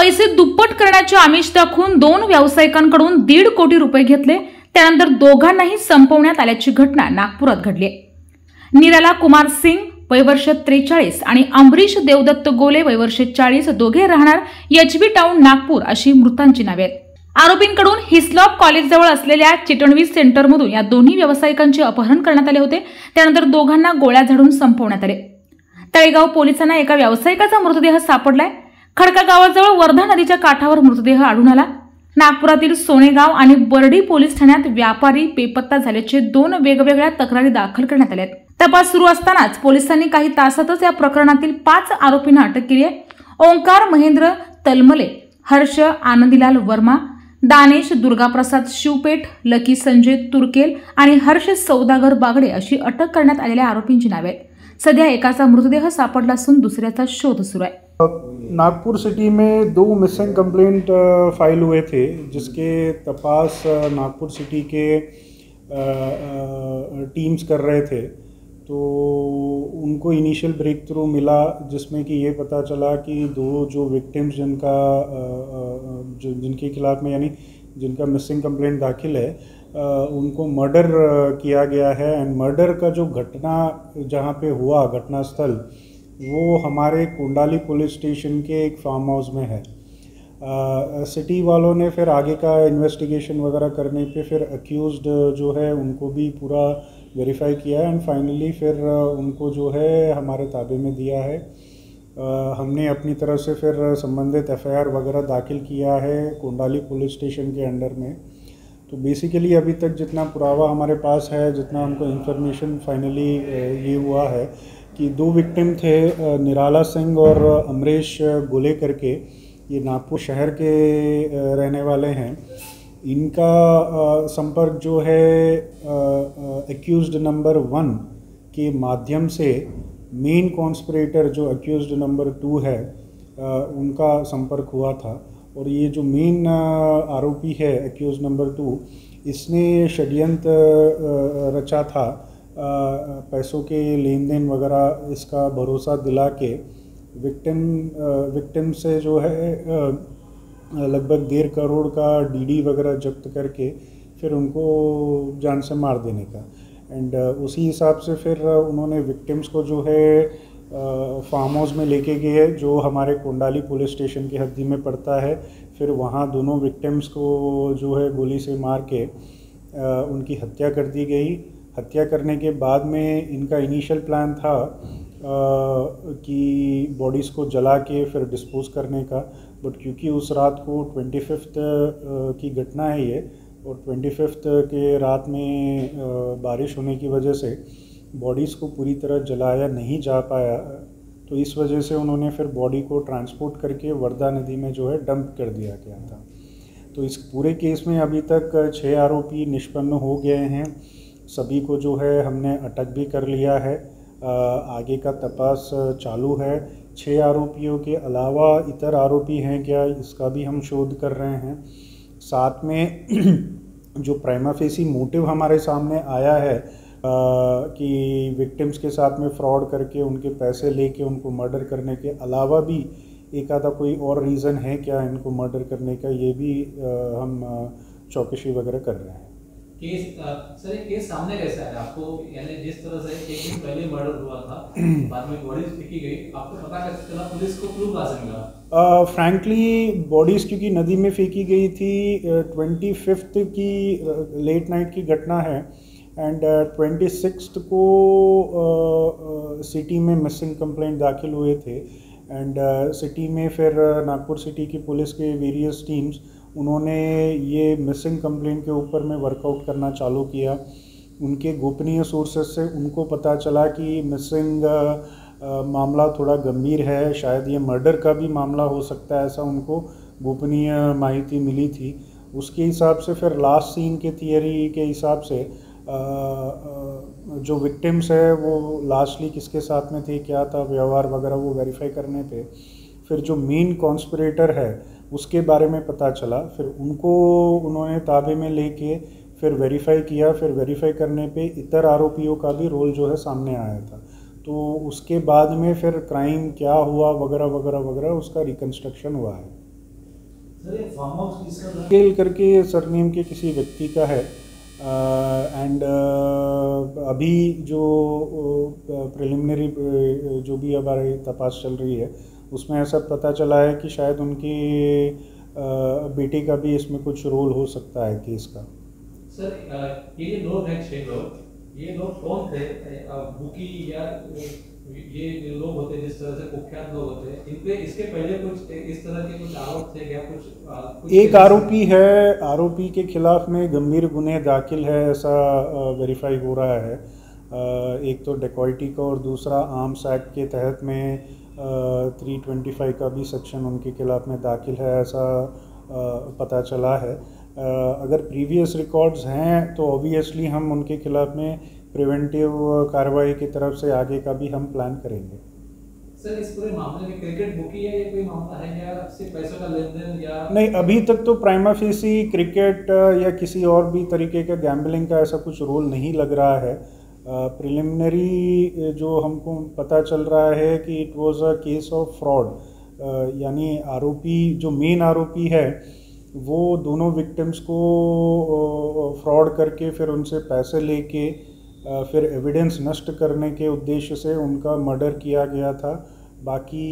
पैसे दुप्पट करण्याचे आमिष दाखवून 2 व्यावसायिकांकडून 1.5 कोटी रुपये घेतले। त्यानंतर दोघांनाही संपवण्यात आल्याची घटना नागपुरात घडली। निराला कुमार सिंग वय वर्ष 43 आणि अमरीश देवदत्त गोले वय वर्ष 40 दोघे राहणार एचबी टाउन नागपूर अशी मृतांची नावे आहेत। आरोपींकडून हिस्लॉप कॉलेजजवळ असलेल्या चिटणवी सेंटरमधून या दोन्ही व्यावसायिकांचे अपहरण करण्यात आले होते। त्यानंतर दोघांना गोळ्या झाडून संपवण्यात आले। तळेगाव पोलिसांना एका व्यावसायिकाचा मृतदेह सापडलाय। खडका गावाजवळ वर्धा नदीच्या काठावर मृतदेह आढळून आला। नागपुरातील सोनेगाव आणि बर्डी पोलीस ठाण्यात व्यापारी बेपत्ता झाल्याचे 2 वेगवेगळ्या तक्रारी दाखल करण्यात आल्या आहेत। तपास सुरू असतानाच पोलिसांनी काही तासातच या प्रकरणातील 5 आरोपींना अटक केली आहे। ओंकार महेंद्र तलमले, हर्ष आनंदीलाल वर्मा, दानेश दुर्गाप्रसाद शिवपेठ, लकी संजय तुर्केल आणि हर्ष सौदागर बागडे अशी अटक करण्यात आलेल्या आरोपींची नावे आहेत। सध्या एकाचा मृतदेह सापडला असून दुसऱ्याचा शोध सुरू आहे। नागपुर सिटी में 2 मिसिंग कंप्लेंट फाइल हुए थे, जिसके तपास नागपुर सिटी के टीम्स कर रहे थे। तो उनको इनिशियल ब्रेक थ्रू मिला, जिसमें कि ये पता चला कि 2 जो विक्टिम्स जिनके खिलाफ में यानी जिनका मिसिंग कंप्लेंट दाखिल है, उनको मर्डर किया गया है। एंड मर्डर का जो घटना जहाँ पे हुआ घटनास्थल, वो हमारे कोंडाली पुलिस स्टेशन के एक फार्म हाउस में है। सिटी वालों ने फिर आगे का इन्वेस्टिगेशन वगैरह करने पे फिर अक्यूज्ड जो है उनको भी पूरा वेरीफाई किया एंड फाइनली फिर उनको जो है हमारे ताबे में दिया है। हमने अपनी तरफ से फिर संबंधित एफआईआर वगैरह दाखिल किया है कोंडाली पुलिस स्टेशन के अंडर में। तो बेसिकली अभी तक जितना पुरावा हमारे पास है, जितना हमको इन्फॉर्मेशन फाइनली ये हुआ है कि 2 विक्टिम थे, निराला सिंह और अमरीश गोले करके, ये नागपुर शहर के रहने वाले हैं। इनका संपर्क जो है एक्यूज्ड नंबर 1 के माध्यम से मेन कॉन्स्पिरेटर जो एक्यूज्ड नंबर 2 है उनका संपर्क हुआ था। और ये जो मेन आरोपी है एक्यूज्ड नंबर 2, इसने षड्यंत्र रचा था पैसों के लेन देन वगैरह इसका भरोसा दिला के विक्टिम से जो है लगभग 1.5 करोड़ का डीडी वगैरह जब्त करके फिर उनको जान से मार देने का। एंड उसी हिसाब से फिर उन्होंने विक्टिम्स को जो है फार्म हाउस में लेके गए, जो हमारे कोंडाली पुलिस स्टेशन की हद्दी में पड़ता है। फिर वहाँ दोनों विक्टिम्स को जो है गोली से मार के उनकी हत्या कर दी गई। हत्या करने के बाद में इनका इनिशियल प्लान था कि बॉडीज़ को जला के फिर डिस्पोज करने का, बट क्योंकि उस रात को 25th की घटना है ये, और 25th के रात में बारिश होने की वजह से बॉडीज़ को पूरी तरह जलाया नहीं जा पाया। तो इस वजह से उन्होंने फिर बॉडी को ट्रांसपोर्ट करके वर्धा नदी में जो है डंप कर दिया गया था। तो इस पूरे केस में अभी तक 6 आरोपी निष्पन्न हो गए हैं। सभी को जो है हमने अटक भी कर लिया है। आगे का तपास चालू है। 6 आरोपियों के अलावा इतर आरोपी हैं क्या, इसका भी हम शोध कर रहे हैं। साथ में जो प्राइमा फेसी मोटिव हमारे सामने आया है कि विक्टिम्स के साथ में फ्रॉड करके उनके पैसे लेके उनको मर्डर करने के अलावा भी एक आधा कोई और रीज़न है क्या इनको मर्डर करने का, ये भी हम चौकसी वगैरह कर रहे हैं। केस सर, ये केस सामने कैसा है आपको? यानी जिस तरह से 1 दिन पहले मर्डर हुआ था, बाद में बॉडीज फेंकी गई, आपको पता कैसे चला? पुलिस को क्लू कहाँ से मिला? फ्रैंकली बॉडीज़ क्योंकि नदी में फेंकी गई थी, 25th की लेट नाइट की घटना है। एंड 26th को सिटी में मिसिंग कंप्लेंट दाखिल हुए थे। एंड सिटी में फिर नागपुर सिटी की पुलिस के वेरियस टीम्स उन्होंने ये मिसिंग कंप्लेंट के ऊपर में वर्कआउट करना चालू किया। उनके गोपनीय सोर्सेज से उनको पता चला कि मिसिंग मामला थोड़ा गंभीर है, शायद ये मर्डर का भी मामला हो सकता है, ऐसा उनको गोपनीय माहिती मिली थी। उसके हिसाब से फिर लास्ट सीन के थियरी के हिसाब से जो विक्टिम्स है वो लास्टली किसके साथ में थे, क्या था व्यवहार वगैरह, वो वेरीफाई करने पे फिर जो मेन कॉन्स्पिरेटर है उसके बारे में पता चला। फिर उनको उन्होंने ताबे में लेके फिर वेरीफाई किया। फिर वेरीफाई करने पे इतर आरोपियों का भी रोल जो है सामने आया था। तो उसके बाद में फिर क्राइम क्या हुआ वगैरह वगैरह वगैरह उसका रिकन्स्ट्रक्शन हुआ है। सर ये फार्म हाउस किसका था? केल करके सरनेम के किसी व्यक्ति का है। एंड अभी जो प्रिलिमिनरी जो भी हमारी तपास चल रही है उसमें ऐसा पता चला है कि शायद उनके बेटे का भी इसमें कुछ रोल हो सकता है केस का। सर ये लोग हैं 6 लोग, ये लोग कौन थे? बुकी या ये लोग होते जिस तरह से कुख्यात लोग होते हैं, इनपे इसके पहले कुछ इस तरह के कुछ आरोप थे क्या? कुछ एक आरोपी है, आरोपी के खिलाफ में गंभीर गुने दाखिल है ऐसा वेरीफाई हो रहा है। एक तो डेकॉइटी का और दूसरा आर्म्स एक्ट के तहत में 325 का भी सेक्शन उनके खिलाफ में दाखिल है ऐसा पता चला है। अगर प्रीवियस रिकॉर्ड्स हैं तो ऑब्वियसली हम उनके खिलाफ में प्रिवेंटिव कार्रवाई की तरफ से आगे का भी हम प्लान करेंगे। सर इस पूरे मामले में क्रिकेट बुकी है या कोई मामला है या सिर्फ पैसों का लेन देन या? नहीं, अभी तक तो प्राइमा फेसी क्रिकेट या किसी और भी तरीके का गैम्बलिंग का ऐसा कुछ रोल नहीं लग रहा है। प्रिलिमिनरी जो हमको पता चल रहा है कि it was a case of fraud, यानी आरोपी जो मेन आरोपी है वो दोनों विक्टिम्स को फ्रॉड करके फिर उनसे पैसे लेके फिर एविडेंस नष्ट करने के उद्देश्य से उनका मर्डर किया गया था बाकी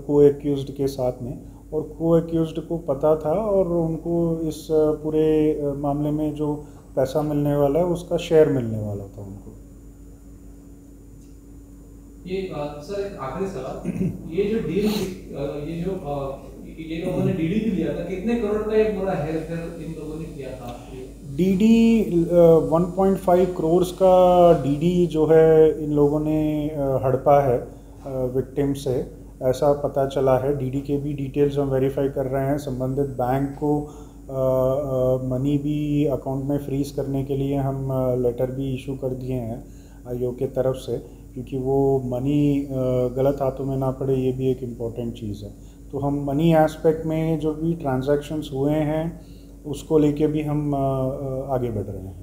को एक्यूज्ड के साथ में, और को एक्यूज्ड को पता था और उनको इस पूरे मामले में जो पैसा मिलने वाला है उसका शेयर मिलने वाला था उनको। ये सर एक आखिरी सवाल, ये जो डील ये लोगों ने डीडी भी लिया था, कितने करोड़ का ये पूरा हेरफेर इन लोगों ने किया था? डीडी 1.5 करोड़ का डीडी जो है इन लोगों ने हड़पा है विक्टिम से, ऐसा पता चला है। डीडी के भी डिटेल्स हम वेरीफाई कर रहे हैं। संबंधित बैंक को मनी भी अकाउंट में फ्रीज करने के लिए हम लेटर भी इशू कर दिए हैं आयोग के तरफ से, क्योंकि वो मनी गलत हाथों में ना पड़े, ये भी एक इम्पॉर्टेंट चीज़ है। तो हम मनी एस्पेक्ट में जो भी ट्रांजैक्शंस हुए हैं उसको लेके भी हम आगे बढ़ रहे हैं।